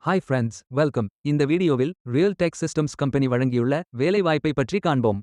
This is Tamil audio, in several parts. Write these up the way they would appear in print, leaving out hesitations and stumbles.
Hi friends, welcome. இந்த வீடியோவில் ரியல் டெக் சிஸ்டம்ஸ் கம்பெனி வழங்கியுள்ள வேலைவாய்ப்பை பற்றி காண்போம்.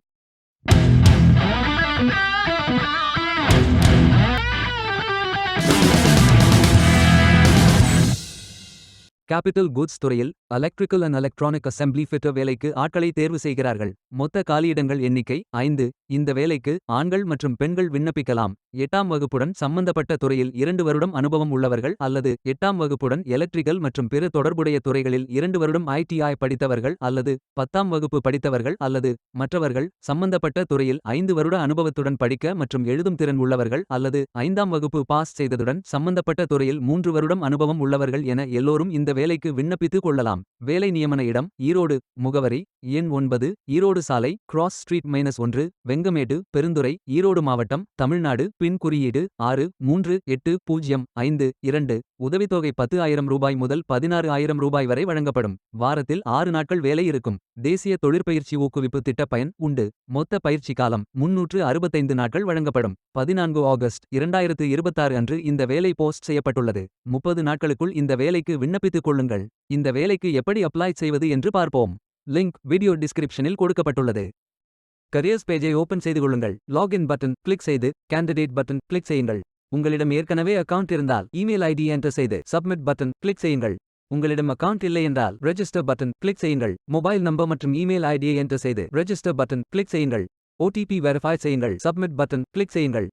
கேபிட்டல் கூட்ஸ் துறையில் electrical and electronic assembly fitter வேலைக்கு ஆட்களை தேர்வு செய்கிறார்கள். மொத்த காலியிடங்கள் எண்ணிக்கை 5. இந்த வேலைக்கு ஆண்கள் மற்றும் பெண்கள் விண்ணப்பிக்கலாம். 8ஆம் வகுப்புடன் சம்பந்தப்பட்ட துறையில் 2 வருடம் அனுபவம் உள்ளவர்கள் அல்லது 8ஆம் வகுப்புடன் எலக்ட்ரிக்கல் மற்றும் பிற தொடர்புடைய துறைகளில் 2 வருடம் ITI படித்தவர்கள் அல்லது 10ஆம் வகுப்பு படித்தவர்கள் அல்லது மற்றவர்கள். சம்பந்தப்பட்ட துறையில் 5 வருட அனுபவத்துடன் படிக்க மற்றும் எழுதும் திறன் உள்ளவர்கள் அல்லது 5ஆம் வகுப்பு பாஸ் செய்ததுடன் சம்பந்தப்பட்ட துறையில் 3 வருடம் அனுபவம் உள்ளவர்கள் என எல்லோரும் இந்த வேலைக்கு விண்ணப்பித்துக் கொள்ளலாம். வேலை நியமன இடம் ஈரோடு. முகவரி எண் 9, ஈரோடு சாலை, கிராஸ் ஸ்ட்ரீட் -1, வெங்கமேடு, பெருந்துறை, ஈரோடு மாவட்டம், தமிழ்நாடு. பின் குறியீடு 638052. உதவித்தொகை 10,000 ரூபாய் முதல் 16,000 ரூபாய் வரை வழங்கப்படும். வாரத்தில் 6 நாட்கள் வேலை இருக்கும். தேசிய தொழிற்பயிற்சி ஊக்குவிப்பு திட்ட பயன் உண்டு. மொத்த பயிற்சி காலம் 365 நாட்கள் வழங்கப்படும். 14 ஆகஸ்ட் 2026 அன்று இந்த வேலை போஸ்ட் செய்யப்பட்டுள்ளது. 30 நாட்களுக்குள் இந்த வேலைக்கு விண்ணப்பித்துக் கொள்ளுங்கள். இந்த வேலைக்கு எப்படி அப்ளை செய்வது என்று பார்ப்போம். லிங்க் வீடியோ டிஸ்கிரிப்ஷனில் கொடுக்கப்பட்டுள்ளது. கரியர்ஸ் பேஜை ஓபன் செய்து கொள்ளுங்கள். லாகின் பட்டன் கிளிக் செய்து கேண்டிடேட் பட்டன் கிளிக் செய்யுங்கள். உங்களிடம் ஏற்கனவே அக்கவுண்ட் இருந்தால் இமெயில் ஐடி என்டர் செய்து சப்மிட் பட்டன் கிளிக் செய்யுங்கள். உங்களிடம் அக்கவுண்ட் இல்லை என்றால் ரெஜிஸ்டர் பட்டன் கிளிக் செய்யுங்கள். மொபைல் நம்பர் மற்றும் இமெயில் ஐடியை என்டர் செய்து ரெஜிஸ்டர் பட்டன் கிளிக் செய்யுங்கள். OTP வெரிஃபை செய்யுங்கள். சப்மிட் பட்டன் கிளிக் செய்யுங்கள்.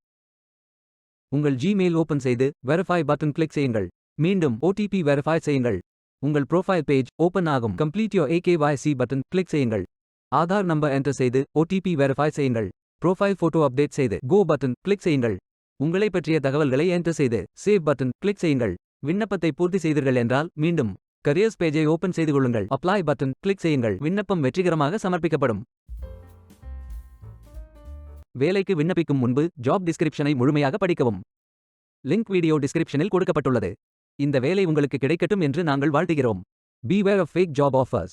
உங்கள் ஜிமெயில் ஓபன் செய்து வெரிஃபை பட்டன் கிளிக் செய்யுங்கள். மீண்டும் OTP வெரிஃபை செய்யுங்கள். உங்கள் ப்ரொஃபைல் பேஜ் ஓபன் ஆகும். Complete your AKYC button click செய்யுங்கள். ஆதார் நம்பர் என்டர் செய்து OTP வெரிஃபை செய்யுங்கள். ப்ரொஃபைல் போட்டோ அப்டேட் செய்து கோ பட்டன் கிளிக் செய்யுங்கள். உங்களை பற்றிய தகவல்களை என்டர் செய்து சேவ் பட்டன் கிளிக் செய்யுங்கள். விண்ணப்பத்தை பூர்த்தி செய்தீர்கள் என்றால் மீண்டும் கரியர்ஸ் பேஜை ஓபன் செய்து கொள்ளுங்கள். அப்ளை பட்டன் கிளிக் செய்யுங்கள். விண்ணப்பம் வெற்றிகரமாக சமர்ப்பிக்கப்படும். வேலைக்கு விண்ணப்பிக்கும் முன்பு ஜாப் டிஸ்கிரிப்ஷனை முழுமையாக படிக்கவும். லிங்க் வீடியோ டிஸ்கிரிப்ஷனில் கொடுக்கப்பட்டுள்ளது. இந்த வேலை உங்களுக்கு கிடைக்கட்டும் என்று நாங்கள் வாழ்த்துகிறோம். Beware of fake job offers.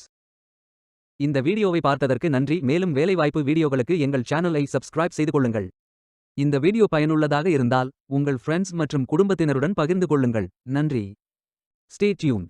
இந்த வீடியோவை பார்த்ததற்கு நன்றி. மேலும் வேலைவாய்ப்பு வீடியோகளுக்கு எங்கள் சேனலை சப்ஸ்கிரைப் செய்து கொள்ளுங்கள். இந்த வீடியோ பயனுள்ளதாக இருந்தால் உங்கள் ஃப்ரெண்ட்ஸ் மற்றும் குடும்பத்தினருடன் பகிர்ந்து கொள்ளுங்கள். நன்றி. Stay tuned.